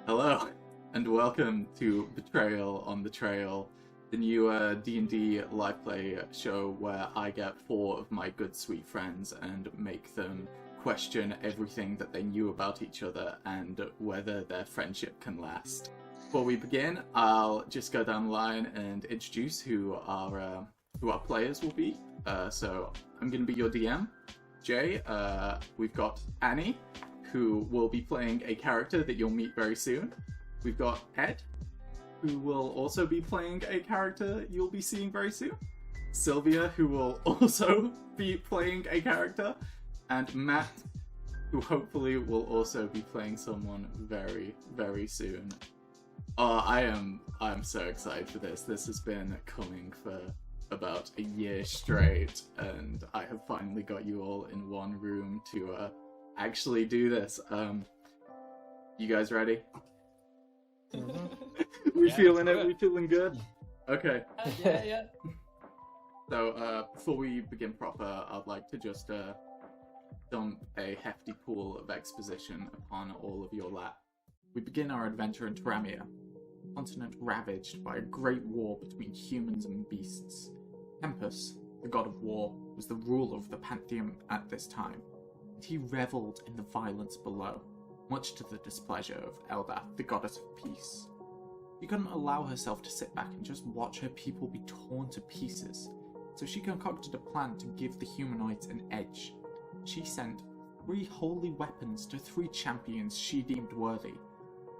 Hello, and welcome to Betrayal on the Trail, the new D&D live play show where I get four of my good sweet friends and make them question everything that they knew about each other and whether their friendship can last. Before we begin, I'll just go down the line and introduce who our players will be. So I'm going to be your DM, Jay. We've got Annie, who will be playing a character that you'll meet very soon. We've got Ed, who will also be playing a character you'll be seeing very soon. Sylvia, who will also be playing a character. And Matt, who hopefully will also be playing someone very, very soon. I'm so excited for this. This has been coming for about a year straight, and I have finally got you all in one room to actually do this. You guys ready? We feeling it? We feeling good? Okay. Yeah. So before we begin proper, I'd like to just dump a hefty pool of exposition upon all of your lap. We begin our adventure in Toramia, a continent ravaged by a great war between humans and beasts. Tempus, the god of war, was the ruler of the pantheon at this time. He revelled in the violence below, much to the displeasure of Eldath, the goddess of peace. She couldn't allow herself to sit back and just watch her people be torn to pieces, so she concocted a plan to give the humanoids an edge. She sent 3 holy weapons to 3 champions she deemed worthy,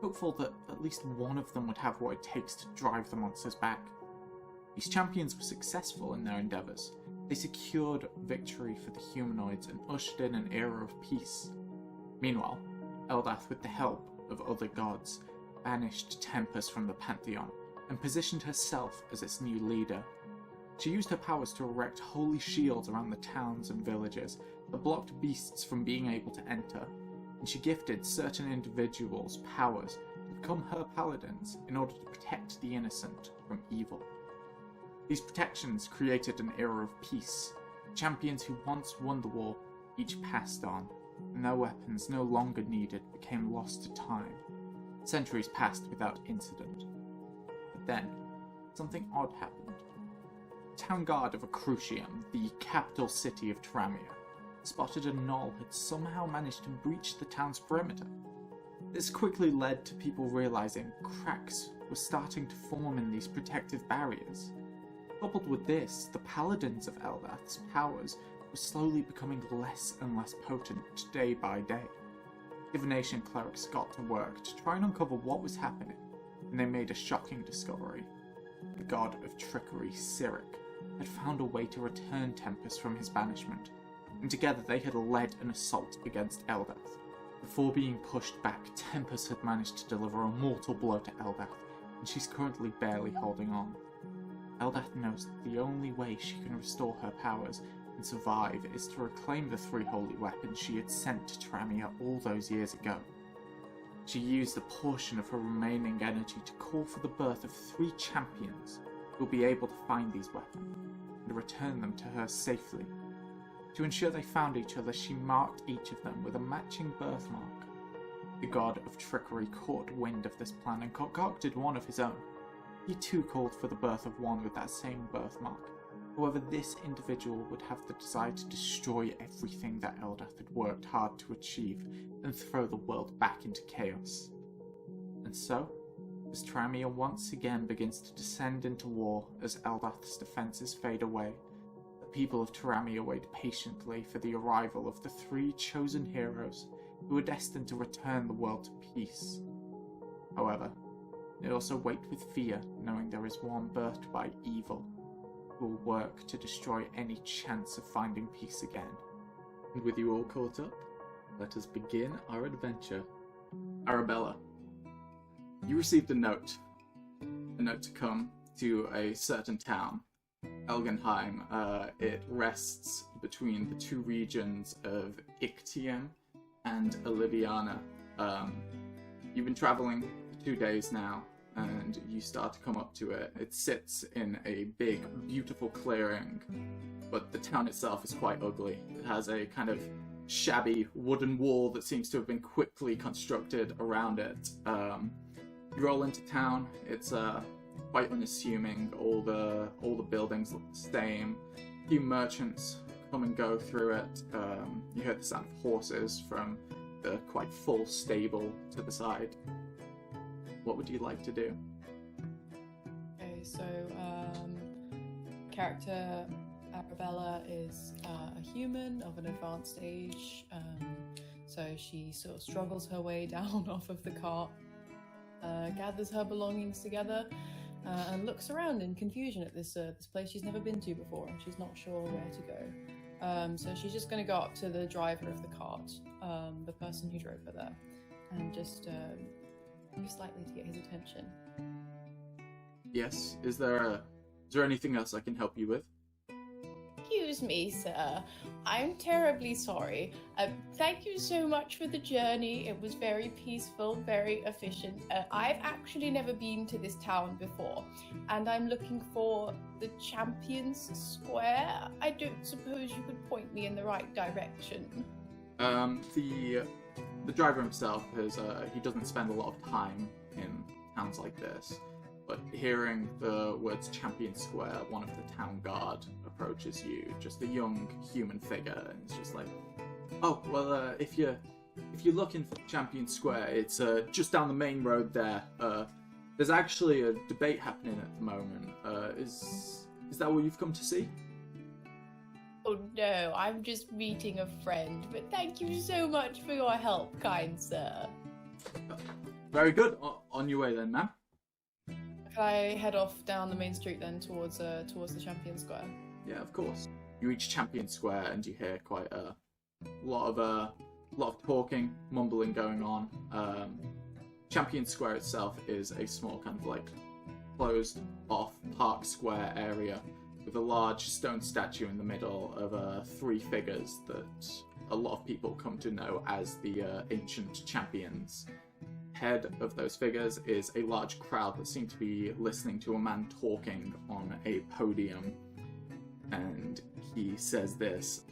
hopeful that at least one of them would have what it takes to drive the monsters back. These champions were successful in their endeavours. They secured victory for the humanoids and ushered in an era of peace. Meanwhile, Eldath, with the help of other gods, banished Tempus from the pantheon and positioned herself as its new leader. She used her powers to erect holy shields around the towns and villages that blocked beasts from being able to enter, and she gifted certain individuals powers to become her paladins in order to protect the innocent from evil. These protections created an era of peace. Champions who once won the war each passed on, and their weapons no longer needed became lost to time. Centuries passed without incident. But then, something odd happened. The town guard of Crucium, the capital city of Toramia, spotted a gnoll had somehow managed to breach the town's perimeter. This quickly led to people realizing cracks were starting to form in these protective barriers. Coupled with this, the paladins of Eldath's powers were slowly becoming less and less potent day by day. Divination clerics got to work to try and uncover what was happening, and they made a shocking discovery. The god of trickery, Cyric, had found a way to return Tempus from his banishment, and together they had led an assault against Eldath. Before being pushed back, Tempus had managed to deliver a mortal blow to Eldath, and she's currently barely holding on. Eldath knows that the only way she can restore her powers and survive is to reclaim the 3 holy weapons she had sent to Toramia all those years ago. She used a portion of her remaining energy to call for the birth of 3 champions who will be able to find these weapons and return them to her safely. To ensure they found each other, she marked each of them with a matching birthmark. The god of trickery caught wind of this plan and concocted one of his own. He too called for the birth of one with that same birthmark. However, this individual would have the desire to destroy everything that Eldath had worked hard to achieve and throw the world back into chaos. And so, as Toramia once again begins to descend into war as Eldath's defences fade away, the people of Toramia wait patiently for the arrival of the 3 chosen heroes who are destined to return the world to peace. However, they also wait with fear, knowing there is one birthed by evil, who will work to destroy any chance of finding peace again. And with you all caught up, let us begin our adventure. Arabella, you received a note to come to a certain town, Elgenheim. It rests between the 2 regions of Ictium and Oliviana. You've been traveling for 2 days now, and you start to come up to it. It sits in a big, beautiful clearing, but the town itself is quite ugly. It has a kind of shabby wooden wall that seems to have been quickly constructed around it. You roll into town. It's quite unassuming. All the buildings look the same. A few merchants come and go through it. You hear the sound of horses from the quite full stable to the side. What would you like to do? Okay, so character Arabella is a human of an advanced age, so she sort of struggles her way down off of the cart, gathers her belongings together, and looks around in confusion at this place she's never been to before, and she's not sure where to go. So she's just going to go up to the driver of the cart, the person who drove her there, and just slightly to get his attention. Yes. Is there anything else I can help you with? Excuse me, sir. I'm terribly sorry. Thank you so much for the journey. It was very peaceful, very efficient. I've actually never been to this town before, and I'm looking for the Champions Square. I don't suppose you could point me in the right direction. The driver himself he doesn't spend a lot of time in towns like this. But hearing the words Champion Square, one of the town guard approaches you, just a young human figure, and it's just like, oh, well, if you're looking for Champion Square, it's just down the main road there. There's actually a debate happening at the moment. Is that what you've come to see? Oh no, I'm just meeting a friend, but thank you so much for your help, kind sir. Very good. On your way then, ma'am. Can I head off down the main street then towards the Champion Square? Yeah, of course. You reach Champion Square and you hear quite a lot of talking, mumbling going on. Champion Square itself is a small kind of like closed off park square area with a large stone statue in the middle of three figures that a lot of people come to know as the ancient champions. Head of those figures is a large crowd that seem to be listening to a man talking on a podium, and he says this: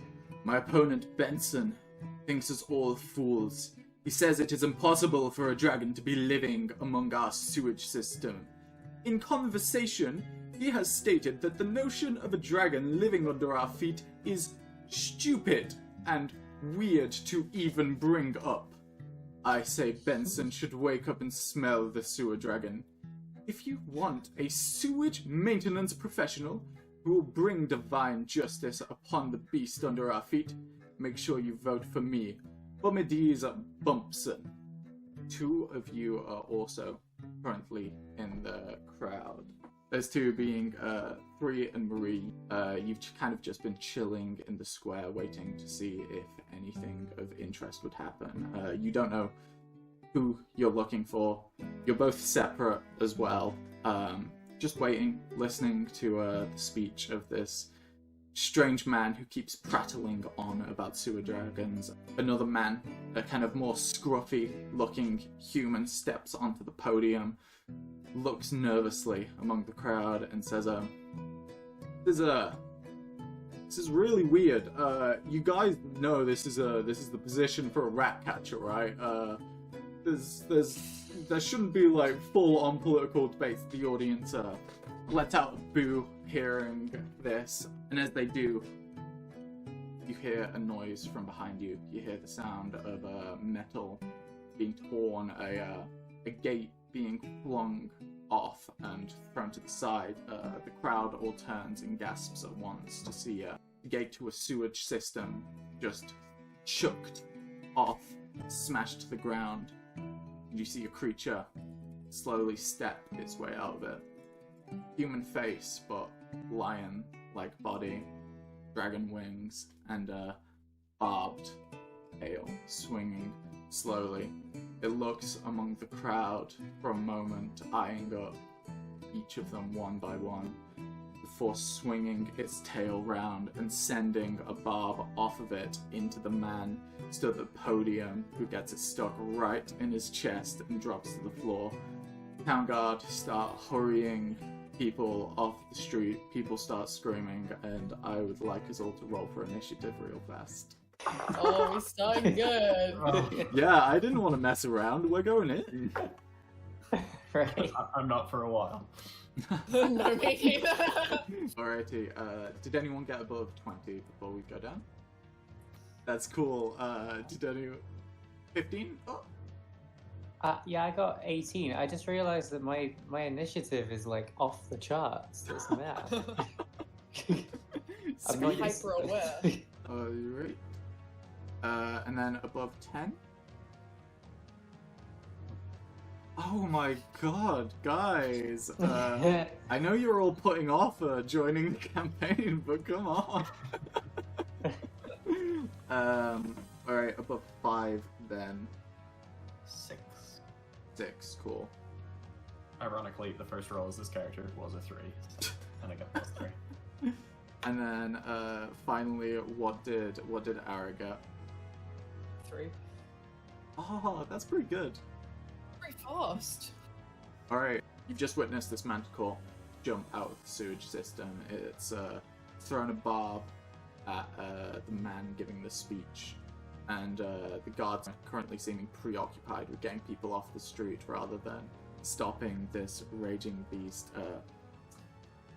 "My opponent Benson thinks us all fools. He says it is impossible for a dragon to be living among our sewage system. In conversation, he has stated that the notion of a dragon living under our feet is stupid and weird to even bring up. I say Benson should wake up and smell the sewer dragon. If you want a sewage maintenance professional who will bring divine justice upon the beast under our feet, make sure you vote for me, Bomediza Bumpson." Two of you are also currently in the crowd. Those two being Three and Marie. You've kind of just been chilling in the square waiting to see if anything of interest would happen. You don't know who you're looking for. You're both separate as well. Just waiting, listening to the speech of this strange man who keeps prattling on about sewer dragons. Another man, a kind of more scruffy looking human, steps onto the podium, looks nervously among the crowd and says, This is really weird. You guys know this is the position for a rat catcher, right? There shouldn't be like full-on political debates. The audience lets out a boo hearing this, and as they do, you hear a noise from behind you. You hear the sound of metal being torn, a gate being flung off and thrown to the side. The crowd all turns and gasps at once to see the gate to a sewage system just chucked off, smashed to the ground. And you see a creature slowly step its way out of it. Human face, but lion-like body, dragon wings, and a barbed tail swinging slowly. It looks among the crowd for a moment, eyeing up each of them one by one, before swinging its tail round and sending a barb off of it into the man stood at the podium, who gets it stuck right in his chest and drops to the floor. Town guard start hurrying people off the street, people start screaming, and I would like us all to roll for initiative real fast. Oh, we're starting good. Yeah, I didn't want to mess around. We're going in. Right. I'm not for a while. No, me neither. Alrighty, did anyone get above 20 before we go down? That's cool. Did anyone... 15? Oh. Yeah, I got 18. I just realized that my initiative is like off the charts. This math. I'm not used Hyper aware. You right? And then above 10? Oh my god, guys! I know you're all putting off joining the campaign, but come on! Alright, above 5 then. 6. 6, cool. Ironically, the first roll as this character was a 3. And I got +3. And then, finally, what did Ara get? 3. Oh, that's pretty good. Pretty fast. Alright, you've just witnessed this Manticore jump out of the sewage system. It's thrown a barb at the man giving the speech, and the guards are currently seeming preoccupied with getting people off the street rather than stopping this raging beast.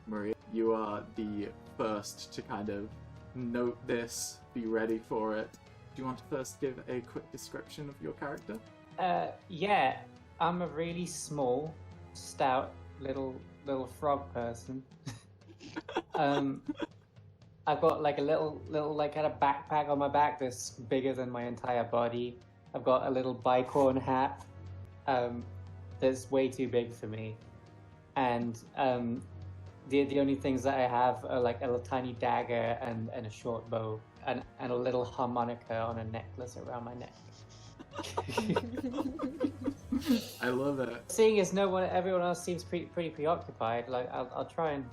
Maria, you are the first to kind of note this, be ready for it. Do you want to first give a quick description of your character? Yeah, I'm a really small, stout little frog person. I've got like a little like kind of backpack on my back that's bigger than my entire body. I've got a little bicorn hat that's way too big for me, and the only things that I have are like a little tiny dagger and a short bow and a little harmonica on a necklace around my neck. I love it. Seeing as everyone else seems pretty preoccupied, like I'll try and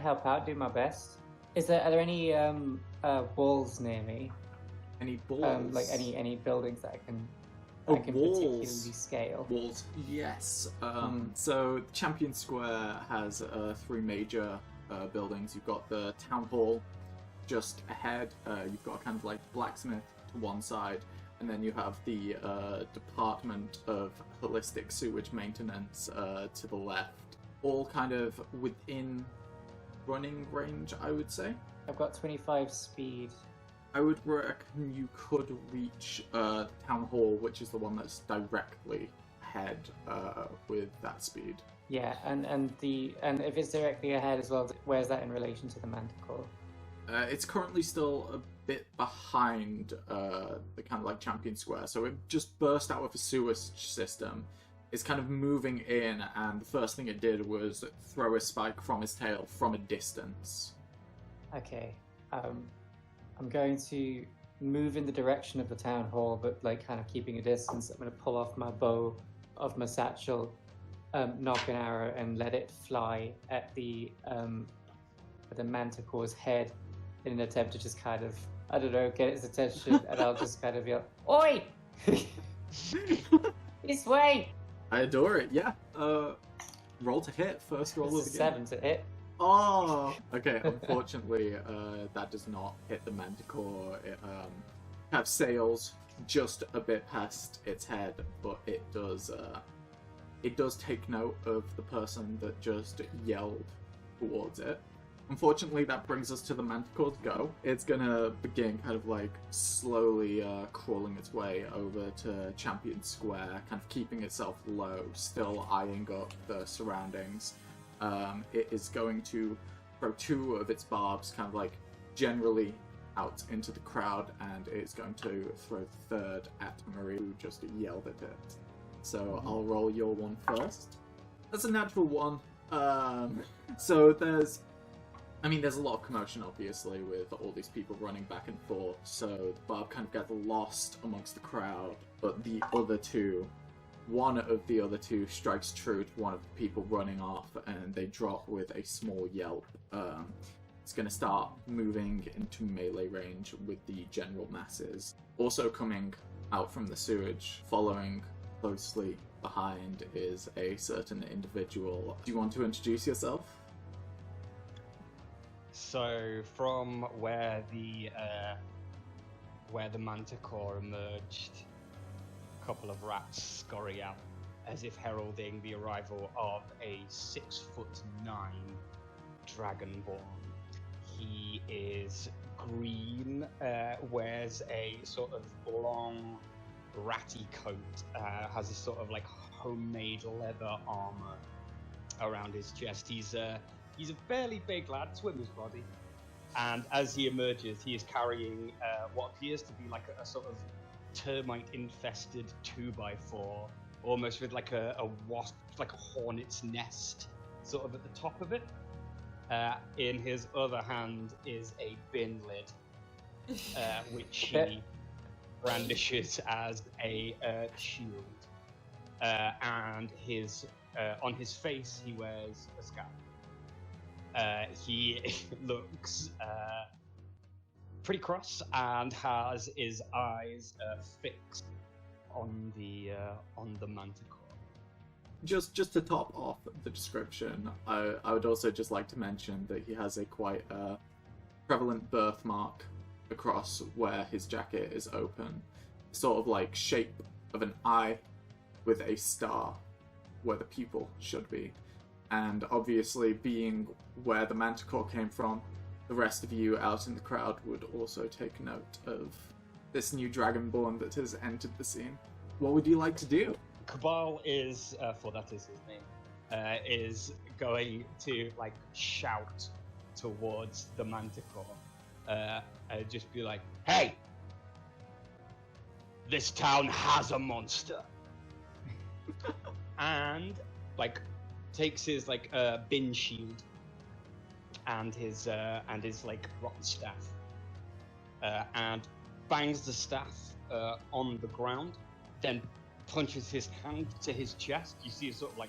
help out, do my best. Are there any walls near me? Any balls? Like any buildings that I can Oh, particularly walls. scale? Walls, yes. So Champion Square has 3 major buildings. You've got the town hall just ahead. You've got a kind of like blacksmith to one side, and then you have the Department of Holistic Sewage Maintenance to the left. All kind of within running range, I would say. I've got 25 speed. I would reckon you could reach Town Hall, which is the one that's directly ahead with that speed. Yeah, and if it's directly ahead as well, where's that in relation to the Manticore? It's currently still a bit behind the kind of like Champion Square, so it just burst out of a sewage system. It's kind of moving in, and the first thing it did was throw a spike from his tail from a distance. Okay, I'm going to move in the direction of the town hall, but like kind of keeping a distance. I'm going to pull off my bow of my satchel, knock an arrow, and let it fly at the Manticore's head in an attempt to just kind of, I don't know, get its attention, and I'll just kind of yell, "Oi! This way!" I adore it, yeah. Roll to hit, first roll of It's the a game. 7 to hit. Oh! Okay, unfortunately, that does not hit the Manticore. It kind of sails just a bit past its head, but it does take note of the person that just yelled towards it. Unfortunately, that brings us to the Manticore's go. It's gonna begin kind of like slowly crawling its way over to Champion Square, kind of keeping itself low, still eyeing up the surroundings. It is going to throw 2 of its barbs kind of like generally out into the crowd, and it's going to throw the 3rd at Marie, who just yelled at it. So I'll roll your one first. That's a natural 1. So there's a lot of commotion, obviously, with all these people running back and forth, so the barb kind of gets lost amongst the crowd, but one of the other two strikes true to one of the people running off, and they drop with a small yelp. It's going to start moving into melee range with the general masses. Also coming out from the sewage, following closely behind, is a certain individual. Do you want to introduce yourself? So from where the where the Manticore emerged, a couple of rats scurry out, as if heralding the arrival of a 6'9" dragonborn. He is green, wears a sort of long, ratty coat, has a sort of like homemade leather armor around his chest. He's a fairly big lad, swimmer's body. And as he emerges, he is carrying what appears to be like a sort of termite-infested 2x4, almost with like a wasp, like a hornet's nest, sort of at the top of it. In his other hand is a bin lid, which he brandishes as a shield. And on his face, he wears a scowl. He looks pretty cross and has his eyes fixed on the Manticore. Just to top off the description, I would also just like to mention that he has a quite prevalent birthmark across where his jacket is open, sort of like shape of an eye with a star where the pupil should be. And obviously, being where the Manticore came from, the rest of you out in the crowd would also take note of this new dragonborn that has entered the scene. What would you like to do? Cabal is, for that is his name, is going to like shout towards the Manticore, and just be like, "Hey, this town has a monster," and like takes his like bin shield and his like rotten staff, and bangs the staff on the ground, then punches his hand to his chest. You see a sort of like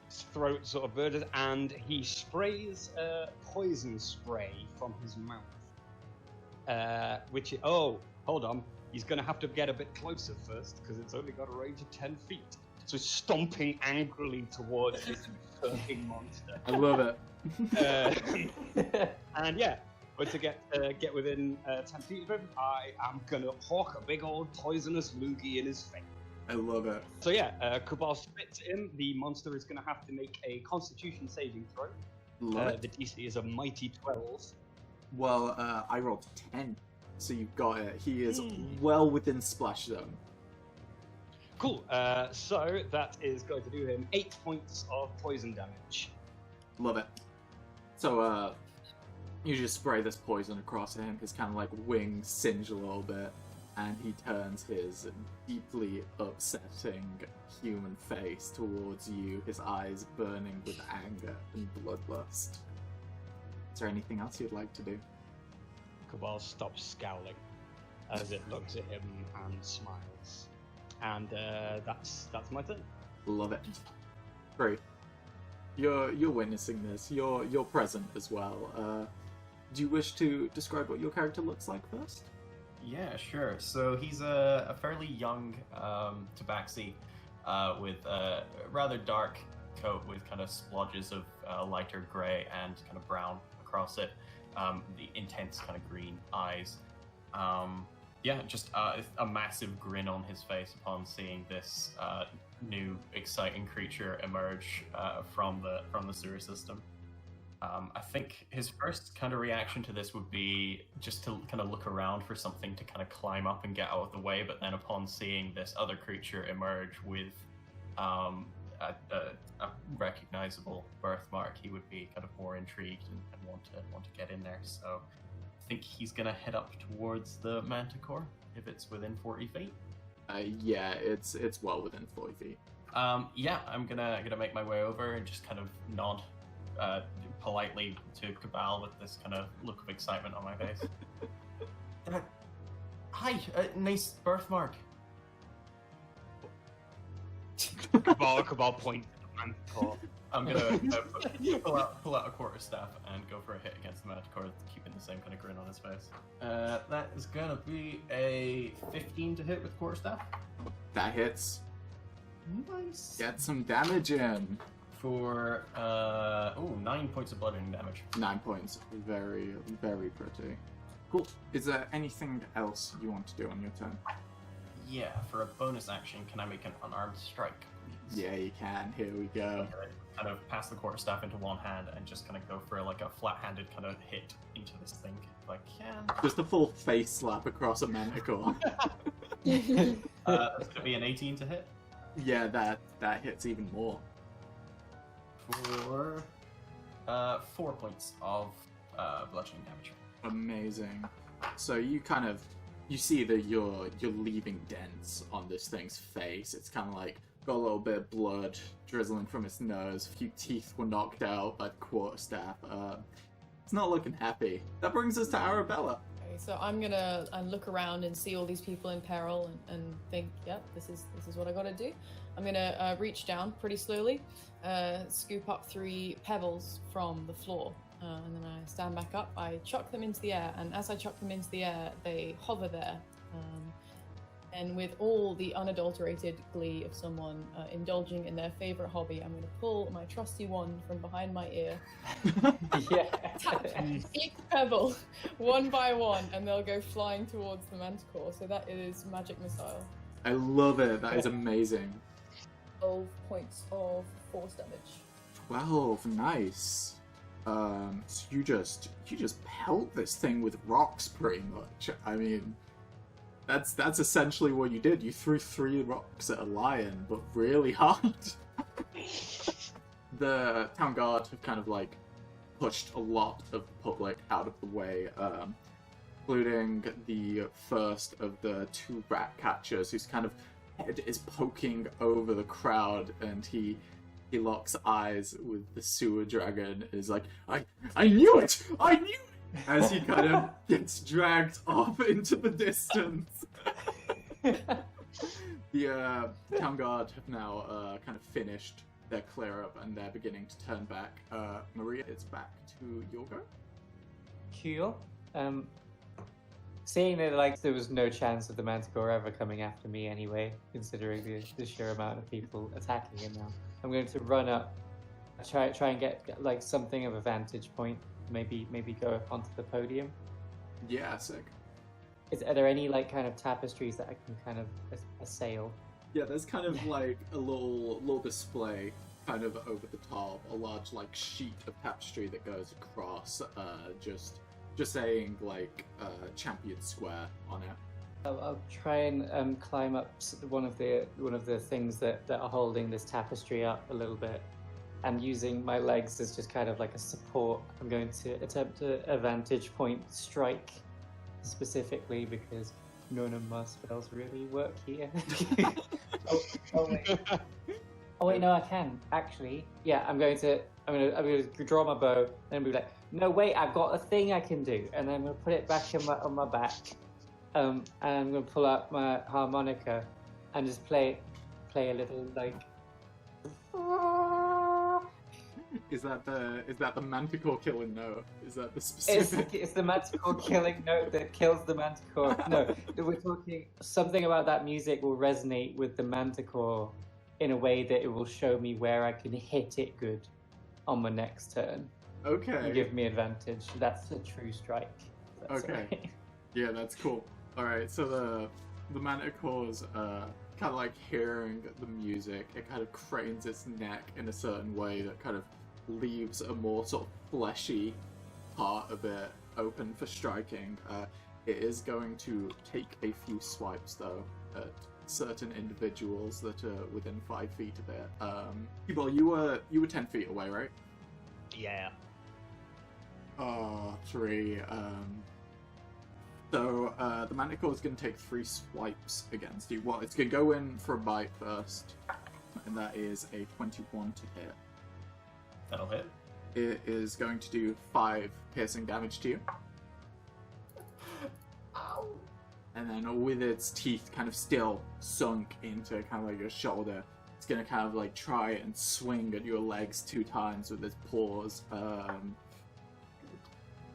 his throat sort of bursts, and he sprays poison spray from his mouth. Hold on, he's gonna have to get a bit closer first because it's only got a range of 10 feet. So stomping angrily towards this fucking monster. I love it. And yeah, but to get within 10 feet of him, I am gonna hawk a big old poisonous loogie in his face. I love it. So yeah, Cabal spits at him. The monster is gonna have to make a Constitution saving throw. Love it. The DC is a mighty 12. Well, I rolled 10, so you've got it. He is well within splash zone. Cool. So that is going to do him 8 points of poison damage. Love it. So, you just spray this poison across him. His kind of like wings singe a little bit, and he turns his deeply upsetting human face towards you, his eyes burning with anger and bloodlust. Is there anything else you'd like to do? Cabal stops scowling as it looks at him and smiles. And that's my turn. Love it. Great. You're witnessing this. You're present as well. Do you wish to describe what your character looks like first? Yeah, sure. So he's a fairly young tabaxi with a rather dark coat with kind of splodges of lighter grey and kind of brown across it. The intense kind of green eyes. Just a massive grin on his face upon seeing this new exciting creature emerge from the sewer system. I think his first kind of reaction to this would be just to kind of look around for something to kind of climb up and get out of the way, but then upon seeing this other creature emerge with a recognizable birthmark, he would be kind of more intrigued and want to get in there. So I think he's gonna head up towards the Manticore if it's within 40 feet. Yeah, it's well within 40 feet. I'm gonna make my way over and just kind of nod politely to Cabal with this kind of look of excitement on my face. Hi, nice birthmark. Cabal points at the Manticore. I'm gonna pull out a quarterstaff and go for a hit against the Manticore, keeping the same kind of grin on his face. That is gonna be a 15 to hit with quarterstaff. That hits. Nice. Get some damage in. For 9 points of bludgeoning damage. 9 points. Very, very pretty. Cool. Is there anything else you want to do on your turn? Yeah, for a bonus action, can I make an unarmed strike? Yeah, you can. Here we go. Kind of pass the quarterstaff into one hand and just kind of go for like a flat-handed kind of hit into this thing if I can. Just a full face slap across a Manticore. That's gonna be an 18 to hit. Yeah, that hits even more. For 4 points of bludgeoning damage. Amazing. So you see that you're leaving dents on this thing's face. It's kind of like got a little bit of blood drizzling from its nose. A few teeth were knocked out by the quarterstaff. It's not looking happy. That brings us to Arabella. Okay, so I'm gonna look around and see all these people in peril and think, yep, this is what I gotta do. I'm gonna reach down pretty slowly, scoop up 3 pebbles from the floor, and then I stand back up. I chuck them into the air, and as I chuck them into the air, they hover there. And with all the unadulterated glee of someone indulging in their favorite hobby, I'm going to pull my trusty wand from behind my ear, Yeah. tap each pebble one by one, and they'll go flying towards the Manticore. So that is magic missile. I love it. That is amazing. 12 points of force damage. 12, nice. So you just pelt this thing with rocks, pretty much. I mean, that's essentially what you did. You threw 3 rocks at a lion, but really hard. The town guard have kind of like pushed a lot of the public out of the way, including the first of the 2 rat catchers, whose kind of head is poking over the crowd, and he locks eyes with the sewer dragon and is like, I knew it! I knew it! As he kind of gets dragged off into the distance. The town guard have now kind of finished their clear up, and they're beginning to turn back. Maria, it's back to your go. Cool. Seeing that like there was no chance of the Manticore ever coming after me anyway, considering the sheer amount of people attacking him now, I'm going to run up, try and get like something of a vantage point. Maybe go onto the podium. Yeah, sick. Are there any like kind of tapestries that I can kind of assail? Yeah, there's kind of like a little display kind of over the top, a large like sheet of tapestry that goes across, just saying like Champion Square on it. I'll try and climb up one of the things that are holding this tapestry up a little bit, and using my legs as just kind of like a support. I'm going to attempt a vantage point strike, specifically because none of my spells really work here. Oh wait, no, I can actually. Yeah, I'm going to draw my bow and be like, no wait, I've got a thing I can do, and then I'm going to put it back on my back, and I'm going to pull out my harmonica and just play a little like. Is that the Manticore killing note? Is that the specific? It's the Manticore killing note that kills the Manticore. No, we're talking something about that music will resonate with the Manticore in a way that it will show me where I can hit it good on my next turn. Okay. And give me advantage. That's a true strike. That's Okay. right. Yeah, that's cool. All right, so the Manticore's kind of like hearing the music. It kind of cranes its neck in a certain way that kind of leaves a more sort of fleshy part of it open for striking. It is going to take a few swipes though at certain individuals that are within 5 feet of it. Well, you were 10 feet away, right? Yeah. Oh, 3. So the Manticore is going to take 3 swipes against you. Well, it's going to go in for a bite first, and that is a 21 to hit. That'll hit. It is going to do 5 piercing damage to you. Ow. And then with its teeth kind of still sunk into kind of like your shoulder, it's going to kind of like try and swing at your legs 2 times with its paws.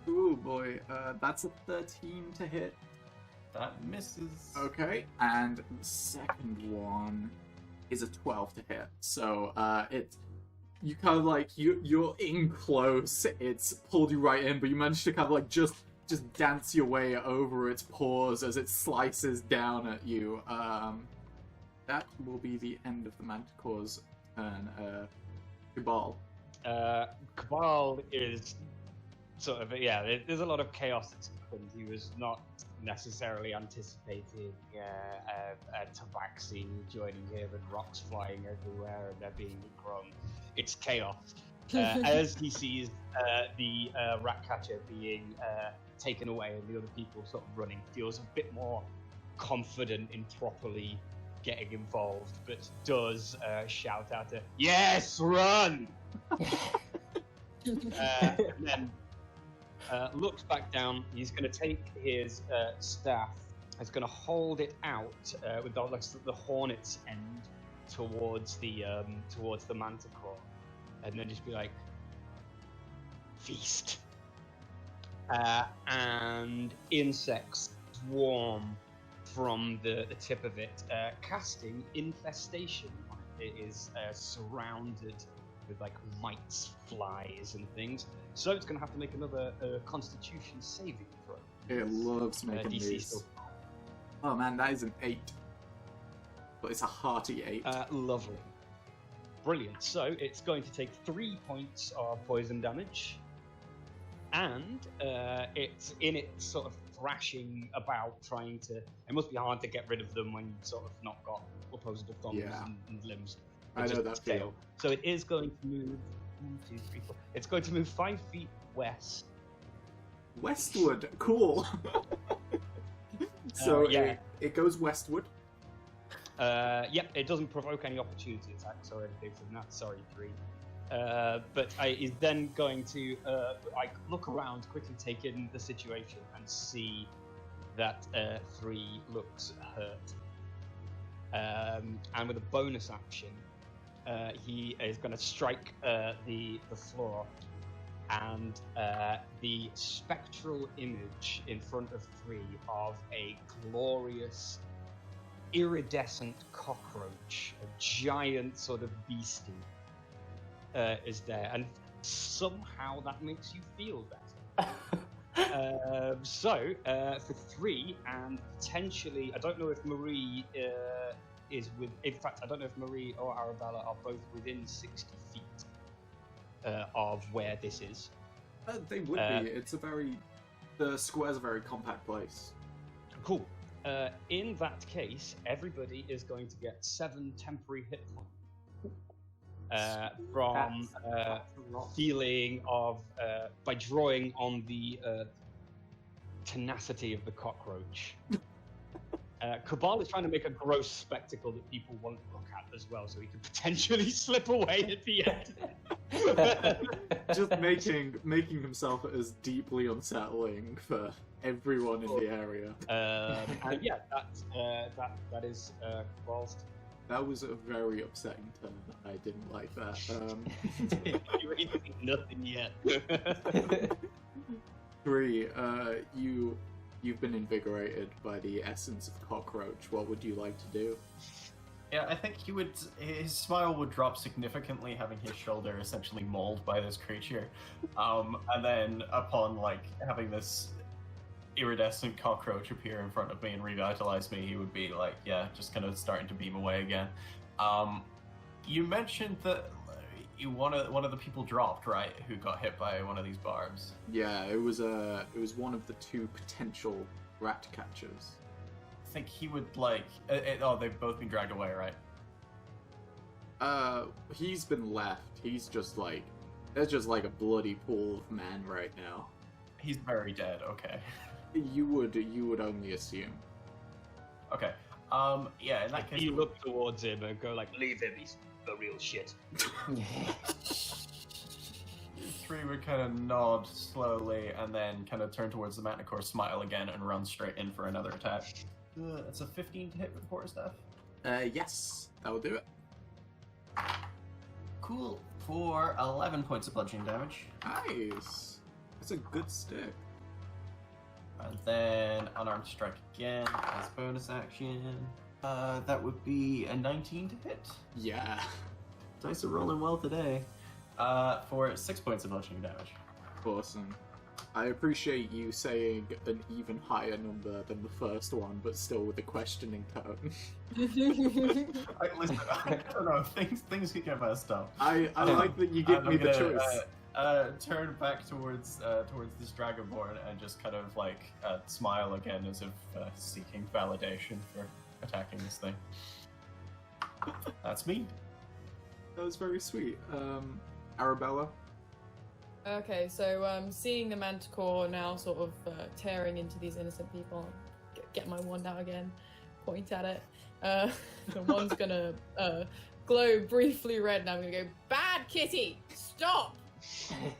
Ooh boy, that's a 13 to hit. That misses. Okay, and the second one is a 12 to hit. So you kind of like you're in close. It's pulled you right in, but you managed to kind of like just just dance your way over its paws as it slices down at you. That will be the end of the Manticore's turn. Cabal. Cabal is sort of, there's a lot of chaos that's happened. He was not necessarily anticipating a tabaxi joining him and rocks flying everywhere and there being grown. It's chaos. As he sees the rat catcher being taken away and the other people sort of running, feels a bit more confident in properly getting involved, but does shout out to, "Yes, run!" And then looks back down. He's going to take his staff. He's going to hold it out with the hornet's end towards the Manticore, and then just be like, "Feast!" And insects swarm from the tip of it, casting infestation. It is surrounded with like mites, flies, and things. So it's going to have to make another Constitution saving throw. It loves making DC these. still. Oh man, that is an 8. But it's a hearty 8. Lovely. Brilliant. So it's going to take 3 points of poison damage. And it's in it sort of thrashing about, trying to... It must be hard to get rid of them when you've sort of not got opposable thumbs and limbs. I know that feel. So it is going to move 1, 2, 3, 4. It's going to move 5 feet west. Westward, cool. So yeah. it goes westward. Yep, it doesn't provoke any opportunity attacks or anything from that. Sorry, 3. But is then going to look around, quickly take in the situation, and see that 3 looks hurt. And with a bonus action, he is going to strike the floor, and the spectral image in front of 3 of a glorious, iridescent cockroach, a giant sort of beastie, is there, and somehow that makes you feel better. So for 3, and potentially, I don't know if Marie is with. In fact, I don't know if Marie or Arabella are both within 60 feet of where this is. They would be. It's the square's a very compact place. Cool. In that case, everybody is going to get 7 temporary hit points. From feeling of by drawing on the tenacity of the cockroach. Cabal is trying to make a gross spectacle that people won't look at as well, so he could potentially slip away at the end. Just making himself as deeply unsettling for everyone in the area. And yeah, that is Cabal's. That was a very upsetting turn. I didn't like that. You ain't seen nothing yet. 3, you've been invigorated by the essence of cockroach. What would you like to do? Yeah, I think his smile would drop significantly, having his shoulder essentially mauled by this creature. And then upon having this iridescent cockroach appear in front of me and revitalize me, he would be like, yeah, just kind of starting to beam away again. You mentioned that one of the people dropped, right? Who got hit by one of these barbs? Yeah, it was one of the 2 potential rat catchers. I think he would they've both been dragged away, right? He's been left. He's just there's just a bloody pool of man right now. He's very dead. Okay. You would only assume. Okay. Yeah. In that case, You look towards him and go "Leave him. He's the real shit." 3 would kind of nod slowly and then kind of turn towards the Manticore, smile again, and run straight in for another attack. That's a 15 to hit with the quarterstaff. Yes, that will do it. Cool. For 11 points of bludgeoning damage. Nice. That's a good stick. And then Unarmed Strike again as bonus action. That would be a 19 to hit. Yeah. Dice are rolling well today. For 6 points of bludgeoning damage. Awesome. I appreciate you saying an even higher number than the first one, but still with a questioning tone. Listen, I don't know. Things can get messed up. I like that you give me the choice. Turn back towards this dragonborn and just kind of like smile again, as if seeking validation for attacking this thing. That's me. That was very sweet. Arabella? Okay, so seeing the Manticore now sort of tearing into these innocent people, get my wand out again, point at it. The wand's gonna glow briefly red, and I'm gonna go, "Bad kitty, stop!"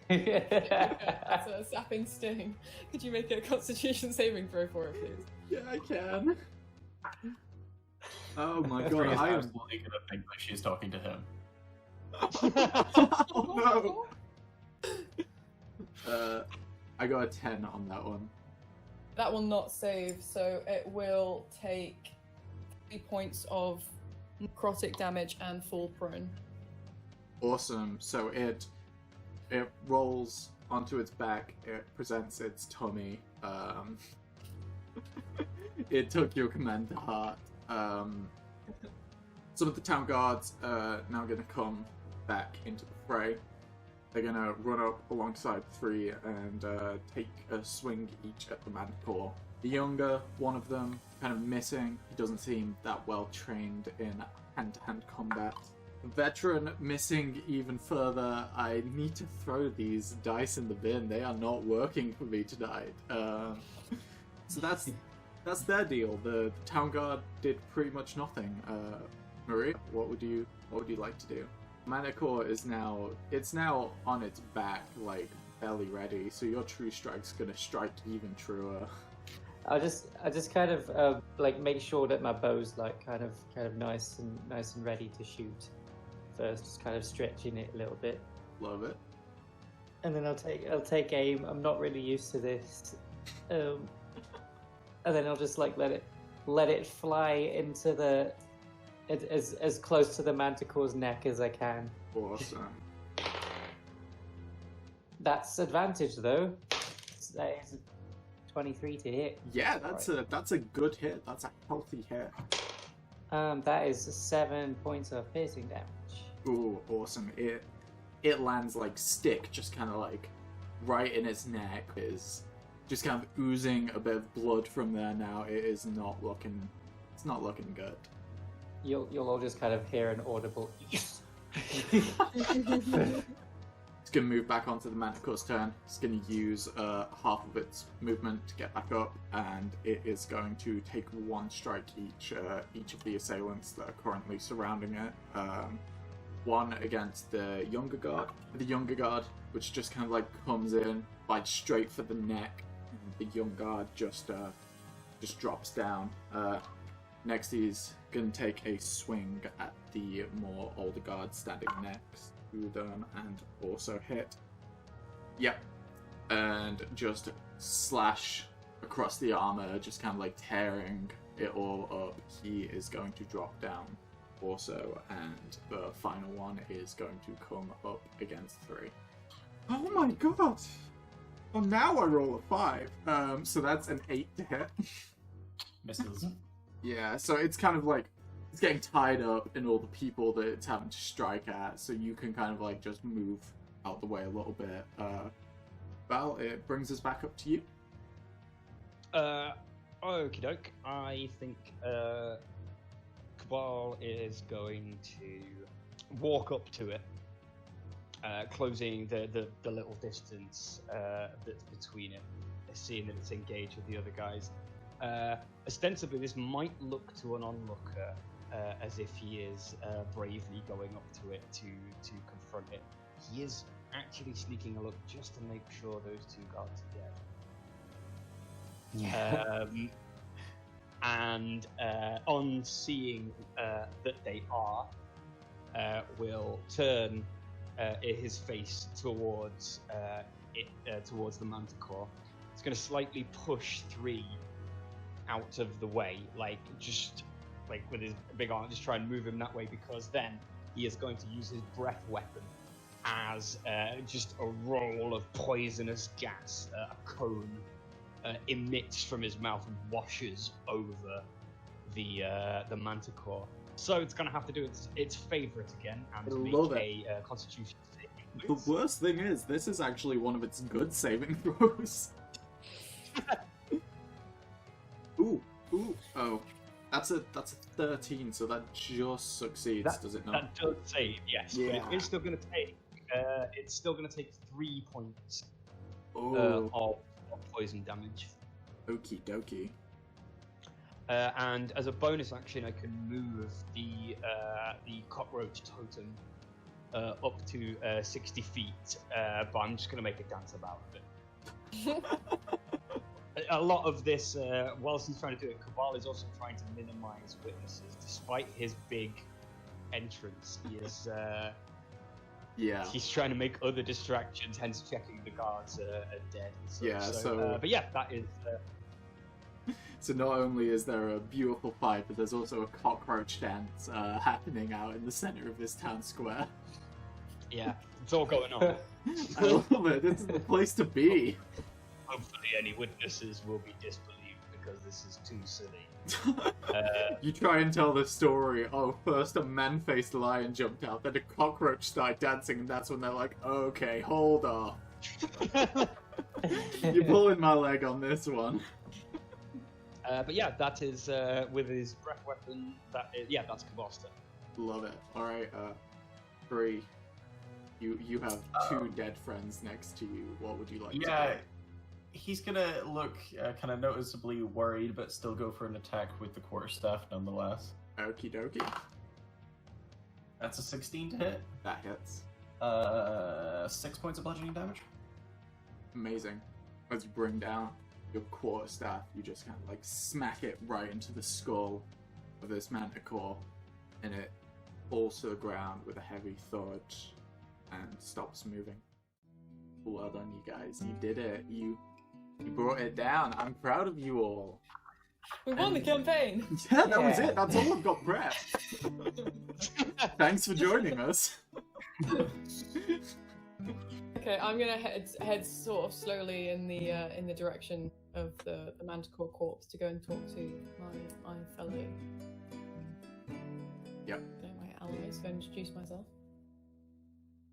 That's a sapping sting. Could you make a Constitution saving throw for it, please? Yeah, I can. Oh my god, Three is I am... absolutely gonna think that she's talking to him. Oh no! I got a 10 on that one. That will not save, so it will take 3 points of necrotic damage and fall prone. Awesome. So it rolls onto its back, it presents its tummy. It took your command to heart. Some of the town guards are now going to come back into the fray. They're going to run up alongside 3 and take a swing each at the Manticore. The younger one of them, kind of missing. He doesn't seem that well trained in hand-to-hand combat. The veteran missing even further. I need to throw these dice in the bin. They are not working for me tonight. So that's their deal. The town guard did pretty much nothing. Maria, what would you like to do? Manticore is now on its back, like belly ready. So your true strike's gonna strike even truer. I just kind of like make sure that my bow's like kind of nice and ready to shoot. First, just kind of stretching it a little bit. Love it. And then I'll take aim. I'm not really used to this. And then I'll just like let it fly into the as close to the Manticore's neck as I can. Awesome. That's advantage though. That is 23 to hit. Yeah, that's a good hit. That's a healthy hit. That is 7 points of piercing damage. Ooh, awesome. It lands like stick, just kind of like right in its neck. Is just kind of oozing a bit of blood from there now. It is not looking. It's not looking good. You'll all just kind of hear an audible yes. It's gonna move back onto the Manticore's turn. It's gonna use half of its movement to get back up, and it is going to take 1 strike each of the assailants that are currently surrounding it. One against the younger guard. The younger guard, which just kind of like comes in, bites straight for the neck. And the young guard just drops down. Next, he's gonna take a swing at the more older guard standing next to them and also hit. Yep. And just slash across the armor, just kind of like tearing it all up. He is going to drop down also, and the final one is going to come up against 3. Oh my god! Well, now I roll a 5. So that's an 8 to hit. Misses. Yeah, so it's kind of like it's getting tied up in all the people that it's having to strike at, so you can kind of like just move out the way a little bit. Val, it brings us back up to you. Okie doke. I think Cabal is going to walk up to it, closing the little distance that's between it, seeing that it's engaged with the other guys. Ostensibly, this might look to an onlooker as if he is bravely going up to it to confront it. He is actually sneaking a look just to make sure those 2 guards are dead. And on seeing that they are, will turn his face towards towards the Manticore. It's going to slightly push 3 out of the way, just with his big arm, just try and move him that way, because then he is going to use his breath weapon as just a roll of poisonous gas, a cone, emits from his mouth and washes over the Manticore. So it's going to have to do its favourite again and make a Constitution saving. The worst thing is, this is actually one of its good saving throws. Ooh, oh. That's a 13, so that just succeeds, does it not? That does save, yes. Yeah. But it's still going to take 3 points Oh. of poison damage. Okie dokie. And as a bonus action, I can move the cockroach totem up to 60 feet, but I'm just going to make a dance about it. A lot of this, whilst he's trying to do it, Cabal is also trying to minimize witnesses. Despite his big entrance, he is he's trying to make other distractions, hence checking the guards are dead. But yeah, that is. So not only is there a beautiful fight, but there's also a cockroach dance happening out in the center of this town square. Yeah, it's all going on. I love it. This is the place to be. Hopefully any witnesses will be disbelieved because this is too silly. You try and tell the story, first a man-faced lion jumped out, then a cockroach started dancing, and that's when they're like, okay, hold off. You're pulling my leg on this one. But yeah, that is, with his breath weapon, that's Cabosta. Love it. Alright, Bree, you have 2 dead friends next to you. What would you like to do? He's gonna look kind of noticeably worried, but still go for an attack with the quarterstaff nonetheless. Okie dokie. That's a 16 to hit. That hits. 6 points of bludgeoning damage. Amazing. As you bring down your quarterstaff, you just kind of like smack it right into the skull of this Manticore, and it falls to the ground with a heavy thud and stops moving. Well done, you guys. You did it. You brought it down. I'm proud of you all. We won the campaign. Yeah, that was it. That's all I've got prepped. Thanks for joining us. Okay, I'm gonna head sort of slowly in the direction of the Manticore corpse to go and talk to my fellow. Yep. My allies. Go and introduce myself.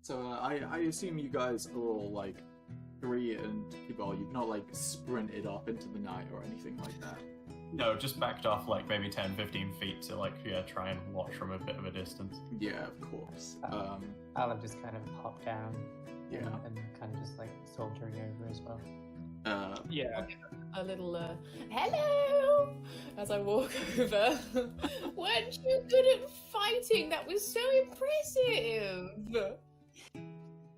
So I assume you guys are all like Bree and Kibal. You've not like sprinted off into the night or anything like that. No, just backed off like maybe 10-15 feet to try and watch from a bit of a distance. Yeah, of course. I'll have just kind of hopped down. Yeah. And kind of just like sauntering over as well. Yeah. A little hello as I walk over. Weren't you good at fighting? That was so impressive.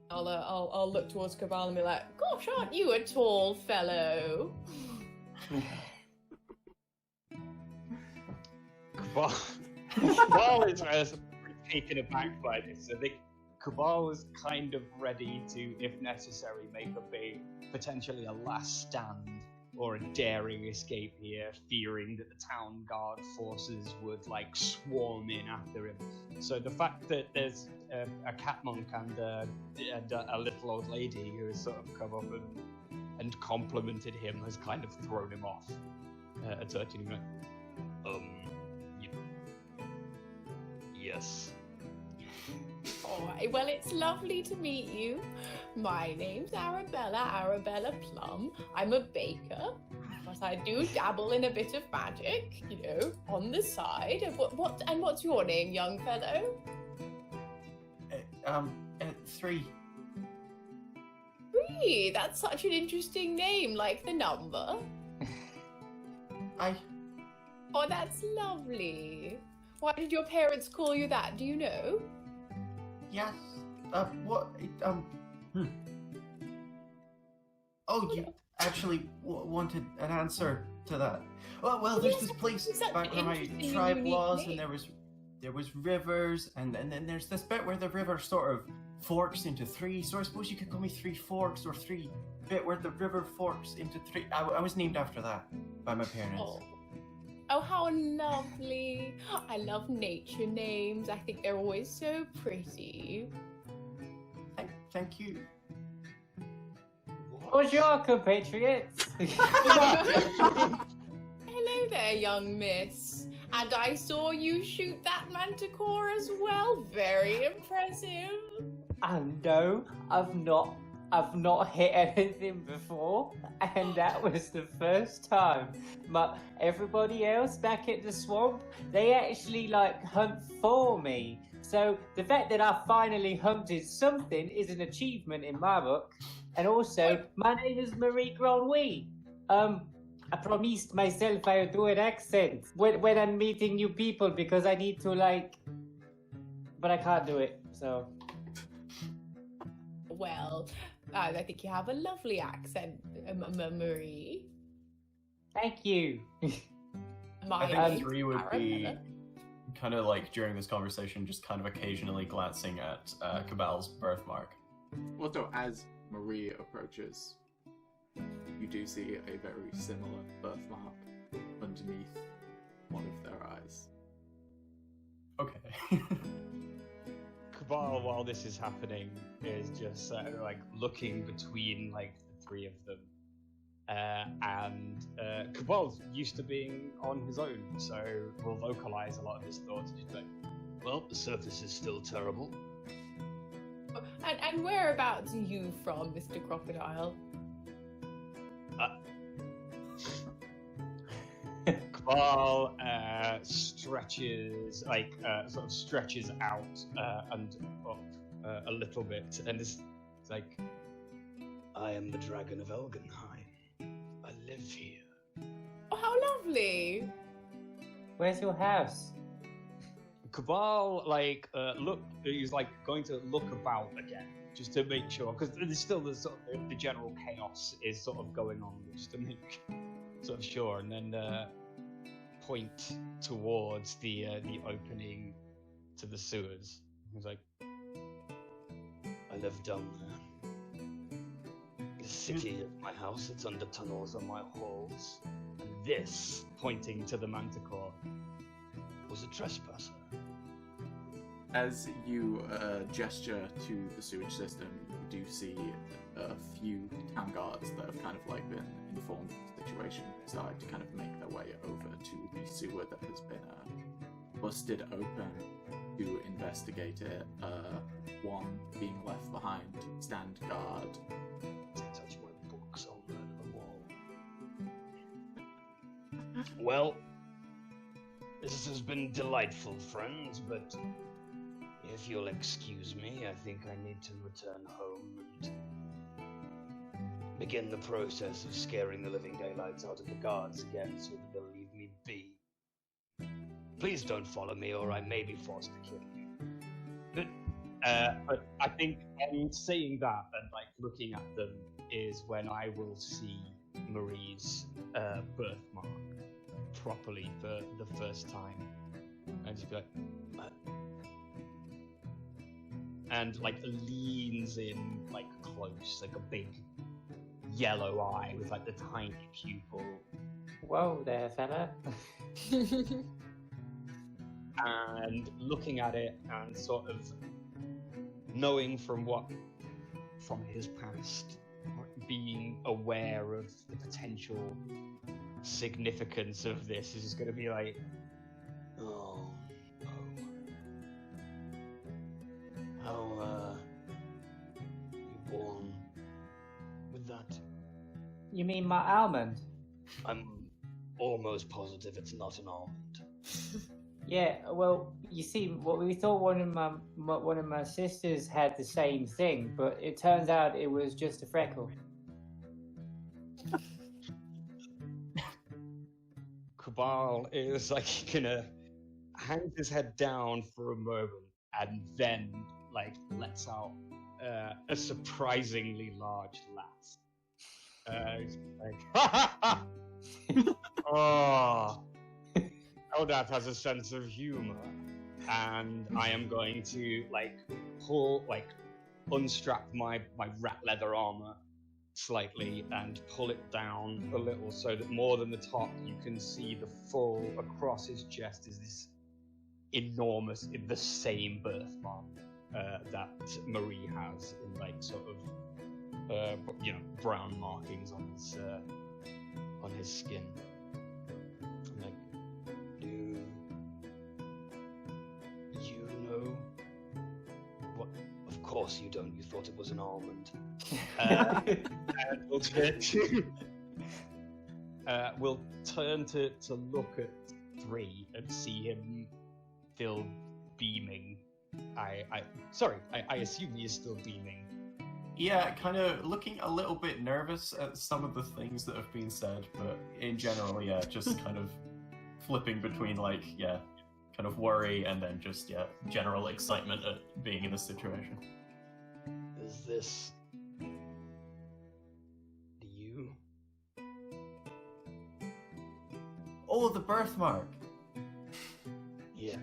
I'll look towards Cabal and be like, gosh, aren't you a tall fellow? Cabal is taken aback by this. I think Cabal was kind of ready to, if necessary, make potentially a last stand or a daring escape here, fearing that the town guard forces would like swarm in after him. So the fact that there's a cat monk and a little old lady who has sort of come up and complimented him has kind of thrown him off. Touching him like, yes. Alright, well, it's lovely to meet you. My name's Arabella Plum. I'm a baker, but I do dabble in a bit of magic, on the side. What's your name, young fellow? 3. 3? That's such an interesting name, like the number. Oh, that's lovely. Why did your parents call you that? Do you know? Yes. What? Oh, you actually wanted an answer to that. Well, there's this place back where my tribe was, and there was rivers, and then there's this bit where the river sort of forks into 3. So I suppose you could call me 3 Forks, or 3 bit where the river forks into 3. I was named after that by my parents. Oh, how lovely. I love nature names. I think they're always so pretty. Thank Thank you. Bonjour, compatriots. Hello there, young miss. And I saw you shoot that Manticore as well. Very impressive. No, I've not hit anything before, and that was the first time. Everybody else back at the swamp, they actually hunt for me. So the fact that I finally hunted something is an achievement in my book. And also, my name is Marie Granouille. I promised myself I would do an accent when I'm meeting new people because I need to but I can't do it, so. Well, I think you have a lovely accent, Marie. Thank you. I think 3 would be kind of during this conversation, just kind of occasionally glancing at Cabal's birthmark. Also, as Marie approaches, you do see a very similar birthmark underneath one of their eyes. Okay. Cabal, while this is happening, is just looking between the 3 of them. And Cabal's used to being on his own, so will vocalize a lot of his thoughts. Just well, the surface is still terrible. And whereabouts are you from, Mr. Crocodile? Cabal stretches, sort of stretches out and up a little bit, and it's like, I am the Dragon of Elgenheim. I live here. Oh, how lovely! Where's your house? Cabal, look, he's going to look about again, just to make sure, because there's still the general chaos is sort of going on, just to make sort of sure, and then point towards the opening to the sewers. He's like, I live down there. The city is my house, it's under tunnels on my halls. And this, pointing to the Manticore, was a trespasser. As you gesture to the sewage system, you do see a few town guards that have kind of been informed of the situation, decide to kind of make their way over to the sewer that has been busted open to investigate it. One being left behind, stand guard. Don't touch my books, I'll murder them all. Well, this has been delightful, friends, but if you'll excuse me, I think I need to return home and begin the process of scaring the living daylights out of the guards again so that they'll leave me be. Please don't follow me or I may be forced to kill you. But I think saying that and looking at them is when I will see Marie's birthmark properly for the first time. And just be and leans in close, a big yellow eye with the tiny pupil. Whoa there, fella. And looking at it and sort of knowing from his past, being aware of the potential significance of this is just going to be how you born with that? You mean my almond? I'm almost positive it's not an almond. Yeah, well, you see, what we thought one of my sisters had the same thing, but it turns out it was just a freckle. Cabal is gonna hang his head down for a moment and then lets out a surprisingly large laugh. Oh. Eldath has a sense of humor, and I am going to unstrap my rat leather armor slightly and pull it down a little so that more than the top you can see the full across his chest is this enormous, the same birthmark. that Marie has in like sort of brown markings on his skin. I'm like, do you know what? Of course you don't. You thought it was an almond. And we'll turn to look at 3 and see him still beaming. I assume he is still beaming. Yeah, kind of looking a little bit nervous at some of the things that have been said, but in general, yeah, just kind of flipping between kind of worry and then just general excitement at being in the situation. Is this you? Oh, the birthmark. Yeah,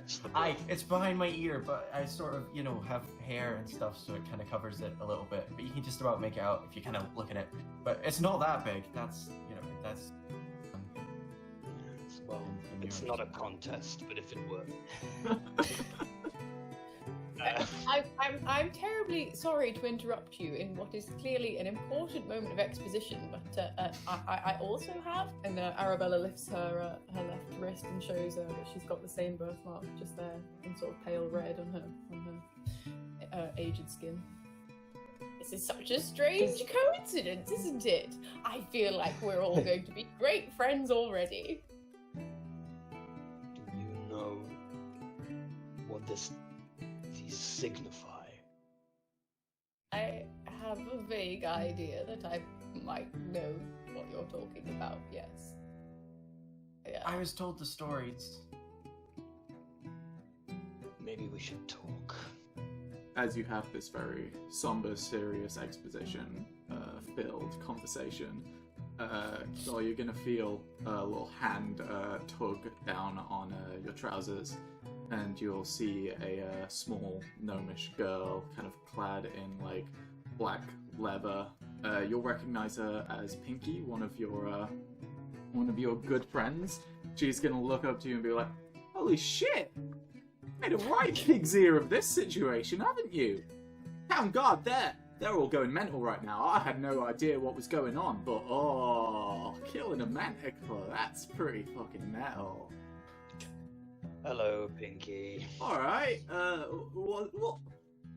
it's behind my ear, but I sort of, have hair and stuff, so it kind of covers it a little bit. But you can just about make it out if you kind of look at it. But it's not that big. That's. Well, it's not a contest, but if it were. I'm terribly sorry to interrupt you in what is clearly an important moment of exposition, but I also have, and Arabella lifts her left wrist and shows her that she's got the same birthmark just there in sort of pale red on her aged skin. This is such a strange coincidence, isn't it? I feel like we're all going to be great friends already. Do you know what these signify? I have a vague idea that I might know what you're talking about, yes. Yeah. I was told the stories. Maybe we should talk. As you have this very somber, serious exposition-filled conversation, you're going to feel a little hand tug down on your trousers, and you'll see a small gnomish girl kind of clad in like black leather. You'll recognize her as Pinky, one of your good friends. She's going to look up to you and be like, "Holy shit! Made a right pig's ear of this situation, haven't you? Town guard, they're all going mental right now. I had no idea what was going on, but killing a Manticore, that's pretty fucking metal." Hello, Pinky. Alright,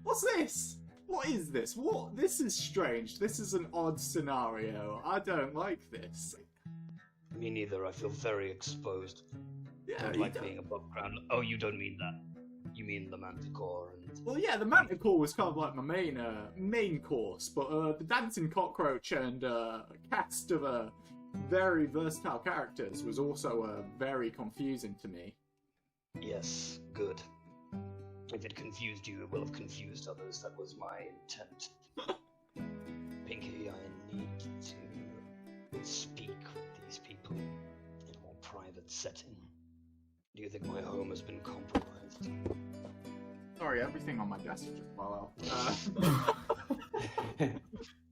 what's this? What is this? This is strange. This is an odd scenario. I don't like this. Me neither. I feel very exposed. Yeah, I don't like being above ground. Oh, you don't mean that. You mean the Manticore and... Well, yeah, the Manticore was kind of like my main course, but the dancing cockroach and cast of very versatile characters was also very confusing to me. Yes, good. If it confused you, it will have confused others. That was my intent. Pinky, I need to speak with these people in a more private setting. Do you think my home has been compromised? Sorry, everything on my desk just fell out.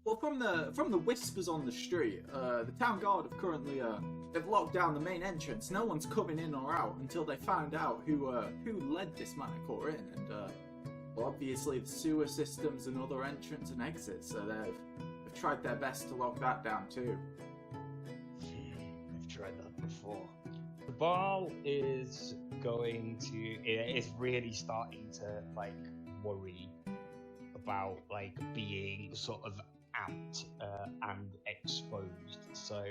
Well, from the whispers on the street, the town guard have currently they've locked down the main entrance. No one's coming in or out until they find out who led this Manticore in, and well, obviously the sewer systems and other entrance and exits. So they've tried their best to lock that down too. I've tried that before. The ball is really starting to like worry about like being sort of out and exposed. So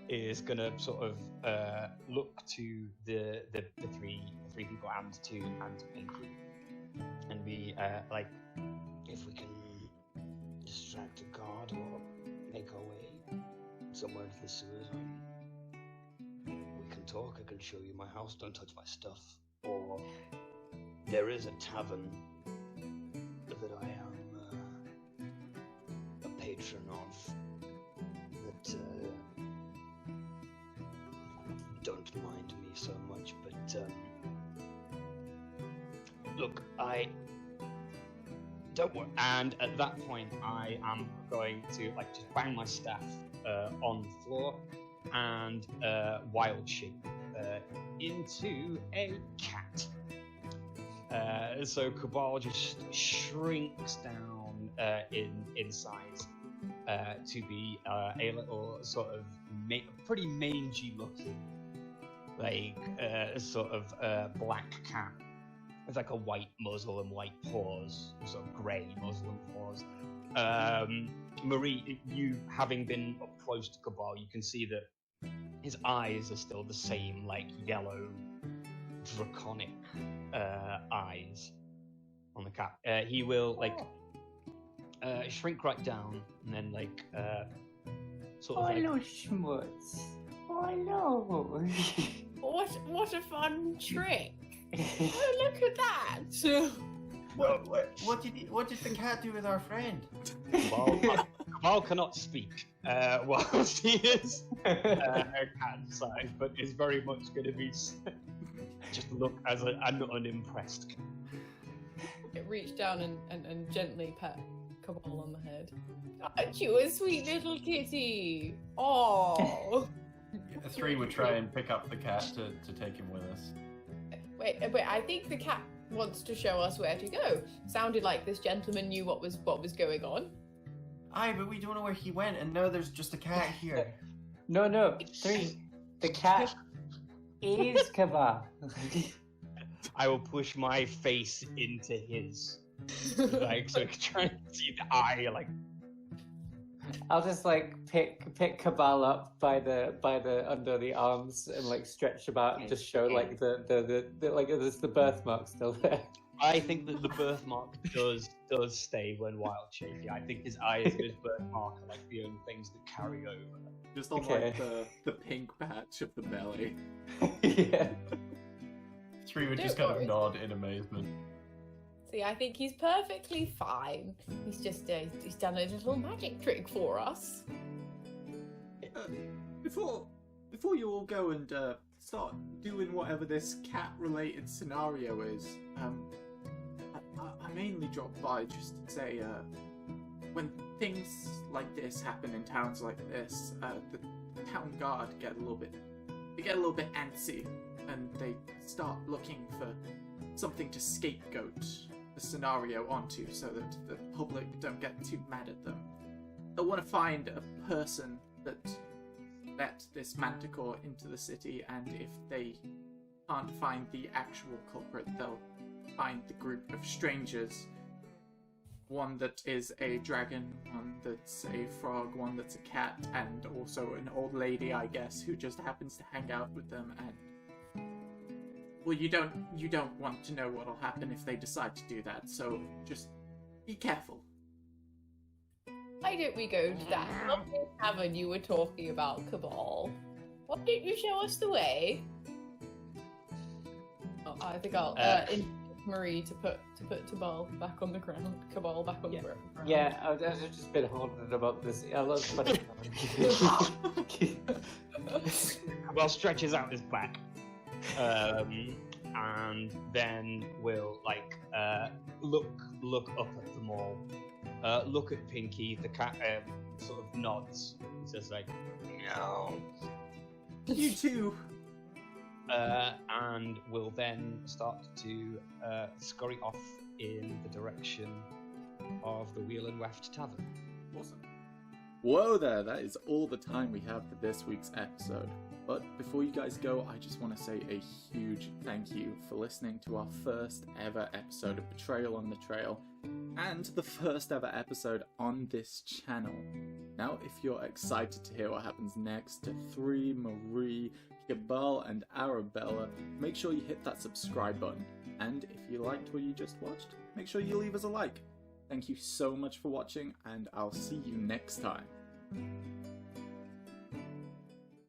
it is gonna sort of look to the three people and to Pinky and be like, if we can distract a guard or make our way somewhere into the sewers, we can talk. I can show you my house. Don't touch my stuff. Or there is a tavern that I am a patron of that don't mind me so much, but look, I don't worry. and at that point I am going to like just bang my staff on the floor and wild shape into a cat. So Cabal just shrinks down in size to be a little sort of pretty mangy looking, like sort of black cat with like a white muzzle and white paws, sort of grey muzzle and paws. Marie, you having been up close to Cabal, you can see that his eyes are still the same, like yellow, draconic eyes on the cat. He will like shrink right down and then like sort of like, hello, schmutz. Hello. What a fun trick! Oh, look at that! What did the cat do with our friend? Cabal cannot speak whilst he is cat size, but is very much going to be just look as an unimpressed. Reach down and gently pet Cabal on the head. Aren't you a sweet little kitty? Oh. The three would try and pick up the cat to take him with us. Wait, I think the cat wants to show us where to go. Sounded like this gentleman knew what was going on. Aye, but we don't know where he went, and now there's just a cat here. No, three. The cat is Cabal. I will push my face into his, like, so I can try and see the eye, like. I'll just like pick Cabal up by the under the arms and like stretch him out and just show like the like there's the birthmark still there. I think that the birthmark does stay when wild shaky. I think his eyes and his birthmark are like the only things that carry over. Just on like the pink patch of the belly. Yeah. Three would just kind of nod in amazement. See, I think he's perfectly fine. He's just he's done a little magic trick for us. Before you all go and start doing whatever this cat-related scenario is, I mainly dropped by just to say, when things like this happen in towns like this, the town guard get a little bit antsy, and they start looking for something to scapegoat the scenario onto, so that the public don't get too mad at them. They'll want to find a person that let this Manticore into the city, and if they can't find the actual culprit, they'll find the group of strangers. One that is a dragon, one that's a frog, one that's a cat, and also an old lady, I guess, who just happens to hang out with them. And well, you don't want to know what'll happen if they decide to do that, so just be careful. Why don't we go to that lovely tavern you were talking about, Cabal? Why don't you show us the way? Oh, I think I'll invite Marie to put Cabal back on the ground. Cabal back on the ground. Yeah, I've just been holding about this. I love funny. Cabal stretches out his back. And then we'll like look up at them all. Look at Pinky. The cat sort of nods. He says like, "No." You too. And we'll then start to scurry off in the direction of the Wheel and Weft Tavern. Awesome. Whoa there, that is all the time we have for this week's episode. But before you guys go, I just want to say a huge thank you for listening to our first ever episode of Betrayal on the Trail, and the first ever episode on this channel. Now, if you're excited to hear what happens next to 3, Marie, Cabal, and Arabella, make sure you hit that subscribe button. And if you liked what you just watched, make sure you leave us a like. Thank you so much for watching, and I'll see you next time.